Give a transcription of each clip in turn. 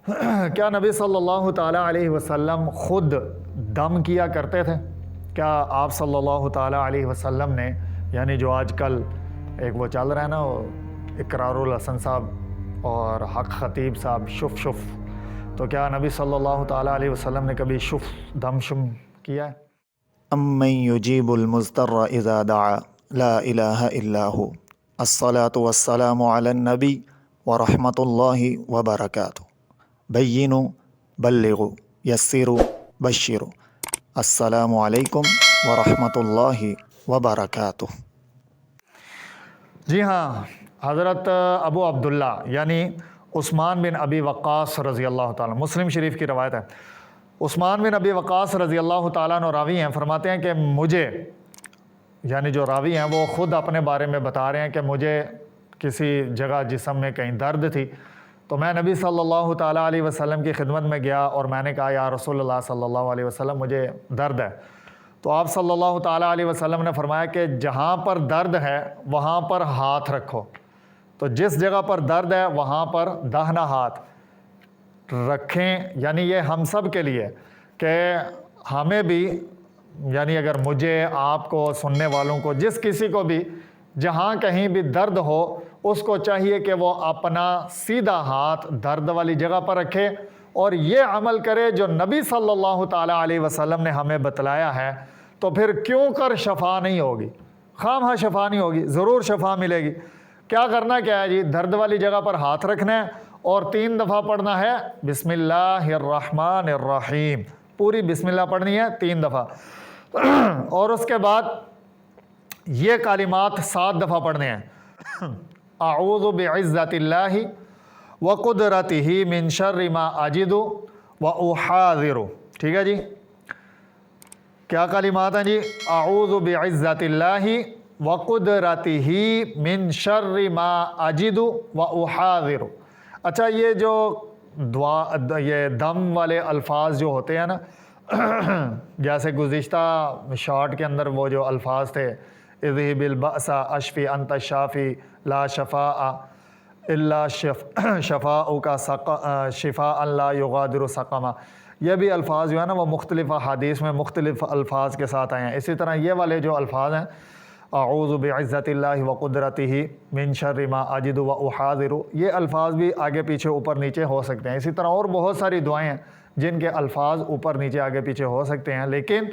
کیا نبی صلی اللہ تعالیٰ علیہ وسلم خود دم کیا کرتے تھے؟ کیا آپ صلی اللہ تعالیٰ علیہ وسلم نے، یعنی جو آج کل ایک وہ چل رہا ہے نا، وہ اقرار الحسن صاحب اور حق خطیب صاحب، شف شف، تو کیا نبی صلی اللہ تعالیٰ علیہ وسلم نے کبھی شف دم شم کیا ہے؟ امن یجیب المضطر اذا دعا لا الہ الا ہو الصلاۃ والسلام علی النبی ورحمۃ اللہ وبرکاتہ بینوا بلغوا یسروا بشروا السلام علیکم ورحمۃ اللہ وبرکاتہ۔ جی ہاں، حضرت ابو عبداللہ یعنی عثمان بن ابی وقاص رضی اللہ تعالیٰ، مسلم شریف کی روایت ہے، عثمان بن ابی وقاص رضی اللہ تعالیٰ عنہ راوی ہیں، فرماتے ہیں کہ مجھے، یعنی جو راوی ہیں وہ خود اپنے بارے میں بتا رہے ہیں کہ مجھے کسی جگہ جسم میں کہیں درد تھی، تو میں نبی صلی اللہ تعالیٰ علیہ وسلم کی خدمت میں گیا اور میں نے کہا یا رسول اللہ صلی اللہ علیہ وسلم مجھے درد ہے، تو آپ صلی اللہ تعالیٰ علیہ وسلم نے فرمایا کہ جہاں پر درد ہے وہاں پر ہاتھ رکھو، تو جس جگہ پر درد ہے وہاں پر داہنا ہاتھ رکھیں، یعنی یہ ہم سب کے لیے کہ ہمیں بھی، یعنی اگر مجھے، آپ کو، سننے والوں کو، جس کسی کو بھی جہاں کہیں بھی درد ہو اس کو چاہیے کہ وہ اپنا سیدھا ہاتھ درد والی جگہ پر رکھے اور یہ عمل کرے جو نبی صلی اللہ تعالیٰ علیہ وسلم نے ہمیں بتلایا ہے، تو پھر کیوں کر شفا نہیں ہوگی، خواہ شفا نہیں ہوگی، ضرور شفا ملے گی۔ کیا کرنا کیا ہے جی؟ درد والی جگہ پر ہاتھ رکھنا ہے اور 3 دفعہ پڑھنا ہے بسم اللہ الرحمن الرحیم، پوری بسم اللہ پڑھنی ہے 3 دفعہ، اور اس کے بعد یہ کلمات 7 دفعہ پڑھنے ہیں، اعوذ بعزت اللہ وقدرتہ من شر ما اجد واحاذر۔ ٹھیک ہے جی، کیا کلمات ہیں جی؟ اعوذ بعزت اللہ وقدرتہ من شر ما اجد واحاذر۔ اچھا، یہ جو دعا، یہ دم والے الفاظ جو ہوتے ہیں نا، جیسے گزشتہ شارٹ کے اندر وہ جو الفاظ تھے، اذهب البأس اشفی انت الشافی لا شفاء الا شفاءک شفاء لا یغادر سقما، یہ بھی الفاظ جو ہے نا وہ مختلف احادیث میں مختلف الفاظ کے ساتھ آئے ہیں۔ اسی طرح یہ والے جو الفاظ ہیں، اعوذ بعزت اللہ وقدرتہ من شر ما اجد واحاذر، یہ الفاظ بھی آگے پیچھے اوپر نیچے ہو سکتے ہیں۔ اسی طرح اور بہت ساری دعائیں ہیں جن کے الفاظ اوپر نیچے آگے پیچھے ہو سکتے ہیں، لیکن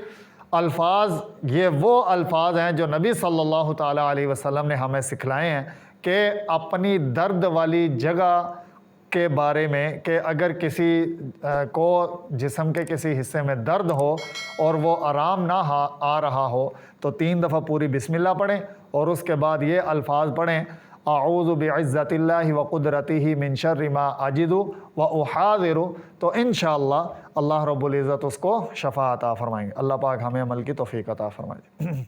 الفاظ یہ وہ الفاظ ہیں جو نبی صلی اللہ تعالیٰ علیہ وسلم نے ہمیں سکھلائے ہیں کہ اپنی درد والی جگہ کے بارے میں، کہ اگر کسی کو جسم کے کسی حصے میں درد ہو اور وہ آرام نہ آ رہا ہو تو 3 دفعہ پوری بسم اللہ پڑھیں اور اس کے بعد یہ الفاظ پڑھیں، اعوذ بعزت اللہ وقدرتہ من شر ما اجد واحاذر، تو انشاءاللہ اللہ رب العزت اس کو شفا عطا فرمائیں گے۔ اللہ پاک ہمیں عمل کی توفیق عطا فرمائے۔